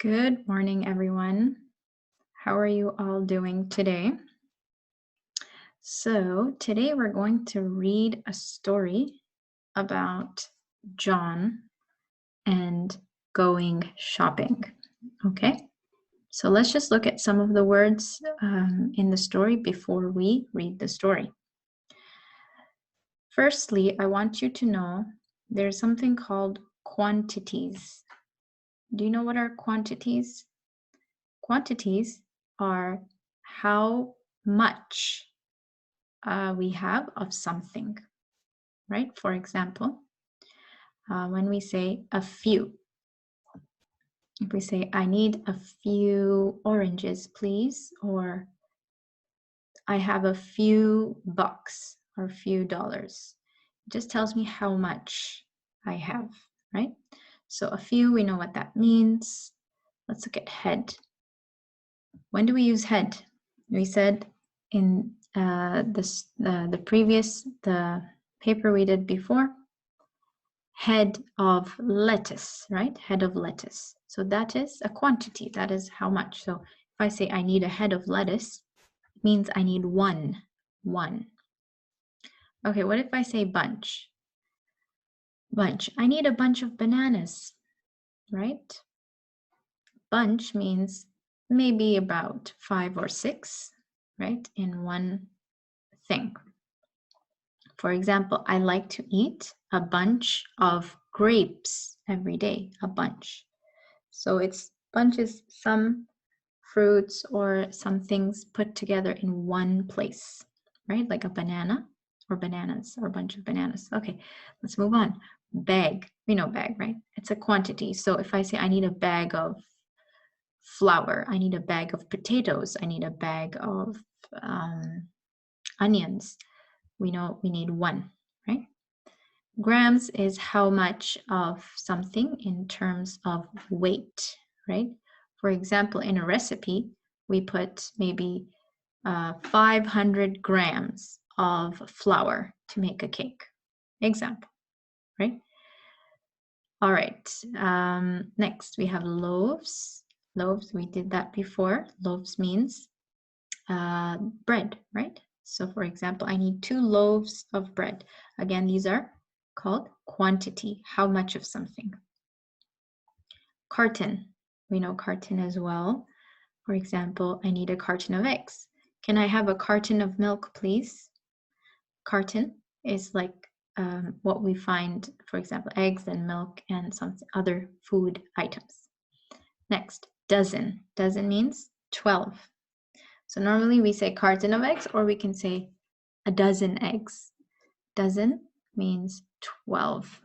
Good morning, everyone. How are you all doing today? So, today we're going to read a story about John and going shopping. Okay, so let's just look at some of the words in the story before we read the story. Firstly, I want you to know there's something called quantities. Do you know what are quantities? Quantities are how much we have of something, right? For example, when we say a few, if we say, I need a few oranges, please, or I have a few bucks or a few dollars, it just tells me how much I have, right? So a few, we know what that means. Let's look at head. When do we use head? We said in the paper we did before, head of lettuce, right? Head of lettuce. So that is a quantity. That is how much. So if I say I need a head of lettuce, it means I need one. Okay, what if I say bunch? Bunch. I need a bunch of bananas, right? Bunch means maybe about 5 or 6, right? In one thing. For example, I like to eat a bunch of grapes every day, a bunch. So it's bunches, some fruits or some things put together in one place, right? Like a banana or bananas or a bunch of bananas. Okay, let's move on. Bag, we know bag, right? It's a quantity. So if I say I need a bag of flour, I need a bag of potatoes, I need a bag of onions, we know we need one, right? Grams is how much of something in terms of weight, right? For example, in a recipe, we put maybe 500 grams of flour to make a cake. Example, right? All right. Next, we have loaves. Loaves, we did that before. Loaves means bread, right? So for example, I need 2 loaves of bread. Again, these are called quantity, how much of something. Carton, we know carton as well. For example, I need a carton of eggs. Can I have a carton of milk, please? Carton is like what we find, for example, eggs and milk and some other food items. Next, dozen. Dozen means 12. So normally we say carton of eggs, or we can say a dozen eggs. Dozen means 12.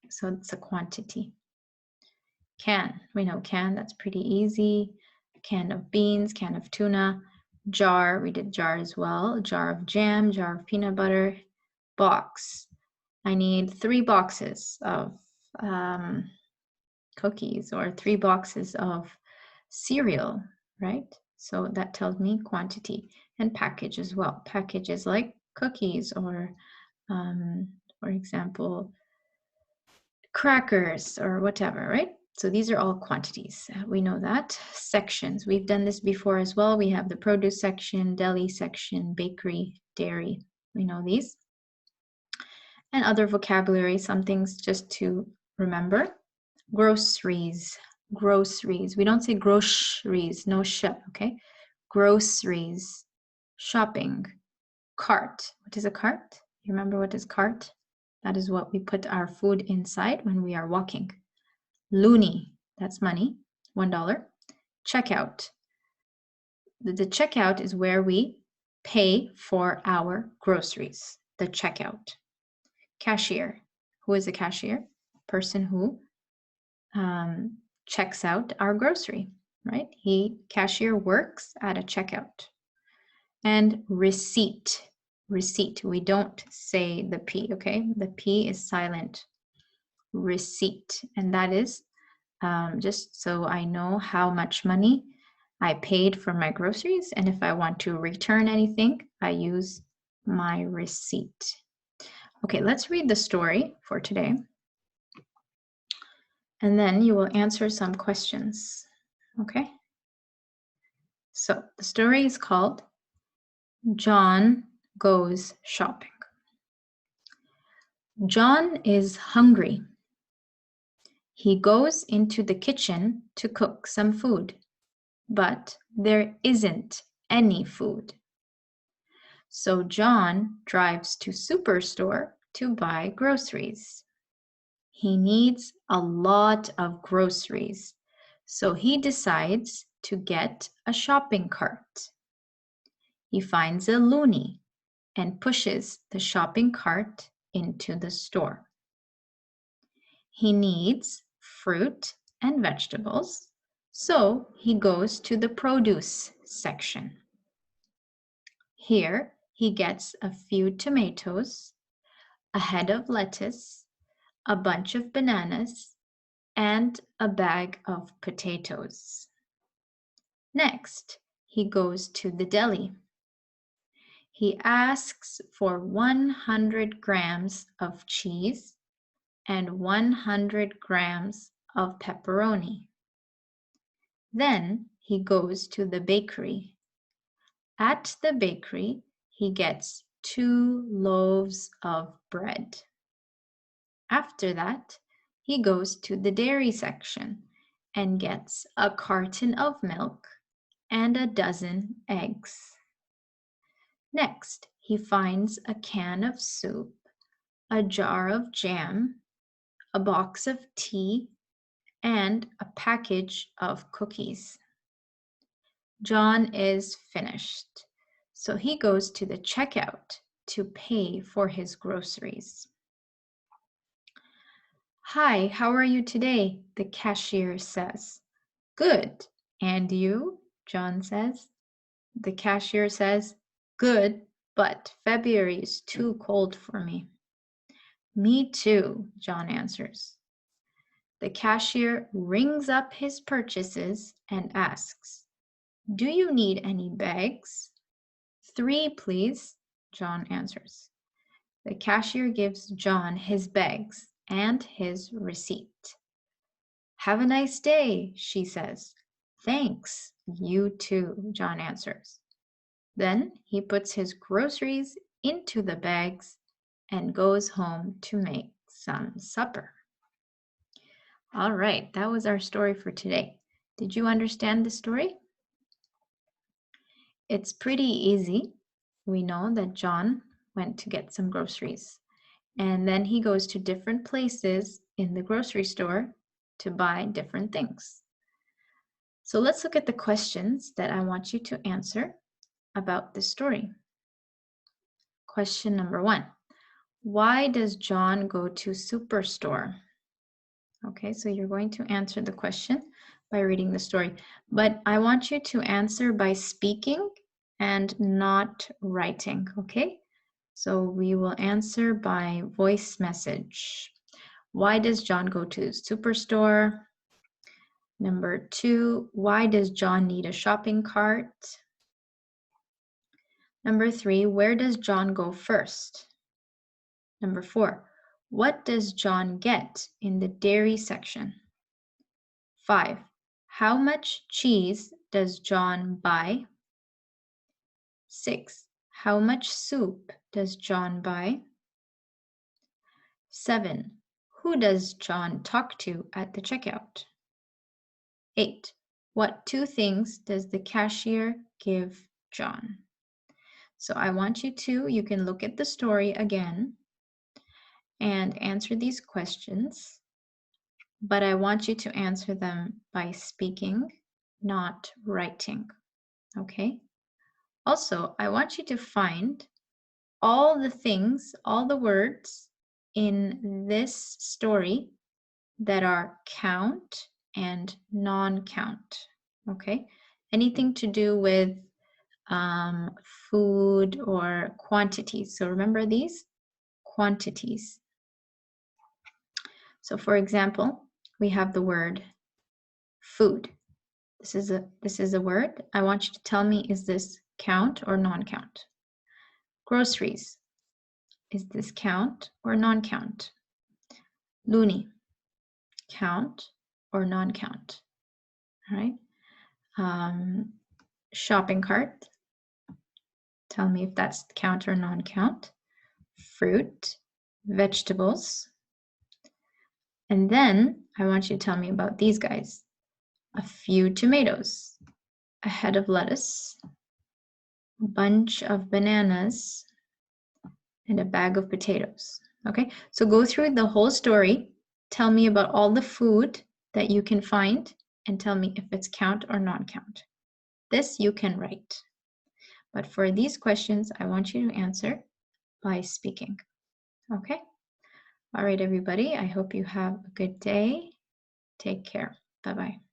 So it's a quantity. Can, we know can, that's pretty easy. Can of beans, can of tuna. Jar, we did jar as well. A jar of jam, jar of peanut butter. Box, I need 3 boxes of cookies or 3 boxes of cereal, right? So that tells me quantity. And package as well. Package is like cookies or, for example, crackers or whatever, right? So these are all quantities. We know that. Sections, we've done this before as well. We have the produce section, deli section, bakery, dairy. We know these. And other vocabulary, some things just to remember. Groceries, groceries. We don't say groceries, no sh, okay? Groceries, shopping, cart. What is a cart? You remember what is cart? That is what we put our food inside when we are walking. Loonie, that's money, $1. Checkout. The checkout is where we pay for our groceries, the checkout. Cashier. Who is a cashier? Person who checks out our grocery, right? Cashier works at a checkout. And receipt. Receipt. We don't say the P, okay? The P is silent. Receipt. And that is just so I know how much money I paid for my groceries. And if I want to return anything, I use my receipt. Okay, let's read the story for today. And then you will answer some questions. Okay? So the story is called John Goes Shopping. John is hungry. He goes into the kitchen to cook some food, but there isn't any food. So John drives to Superstore to buy groceries. He needs a lot of groceries, so he decides to get a shopping cart. He finds a loonie and pushes the shopping cart into the store. He needs fruit and vegetables, so he goes to the produce section. Here, he gets a few tomatoes, a head of lettuce, a bunch of bananas, and a bag of potatoes. Next, he goes to the deli. He asks for 100 grams of cheese and 100 grams of pepperoni. Then he goes to the bakery. At the bakery, he gets 2 loaves of bread. After that, he goes to the dairy section and gets a carton of milk and a dozen eggs. Next, he finds a can of soup, a jar of jam, a box of tea, and a package of cookies. John is finished, so he goes to the checkout to pay for his groceries. "Hi, how are you today?" the cashier says. "Good. And you?" John says. The cashier says, "Good, but February is too cold for me." "Me too," John answers. The cashier rings up his purchases and asks, "Do you need any bags?" "3, please," John answers. The cashier gives John his bags and his receipt. "Have a nice day," she says. "Thanks, you too," John answers. Then he puts his groceries into the bags and goes home to make some supper. All right, that was our story for today. Did you understand the story? It's pretty easy. We know that John went to get some groceries, and then he goes to different places in the grocery store to buy different things. So let's look at the questions that I want you to answer about this story. Question number 1. Why does John go to Superstore? Okay, so you're going to answer the question by reading the story, but I want you to answer by speaking and not writing, okay? So we will answer by voice message. Why does John go to Superstore? Number 2, why does John need a shopping cart? Number 3, where does John go first? Number 4, what does John get in the dairy section? 5, how much cheese does John buy? 6, how much soup does John buy? 7, who does John talk to at the checkout? 8, what 2 things does the cashier give John? So I want you can look at the story again and answer these questions, but I want you to answer them by speaking, not writing, okay? Also, I want you to find all the things, all the words in this story that are count and non-count, okay? Anything to do with food or quantities. So remember these quantities. So for example, we have the word food. This is a word. I want you to tell me, is this count or non-count? Groceries. Is this count or non-count? Loonie. Count or non-count? All right. Shopping cart. Tell me if that's count or non-count. Fruit, vegetables. And then I want you to tell me about these guys. A few tomatoes, a head of lettuce, a bunch of bananas, and a bag of potatoes. Okay, so go through the whole story. Tell me about all the food that you can find and tell me if it's count or non-count. This you can write. But for these questions, I want you to answer by speaking. Okay? All right, everybody. I hope you have a good day. Take care. Bye-bye.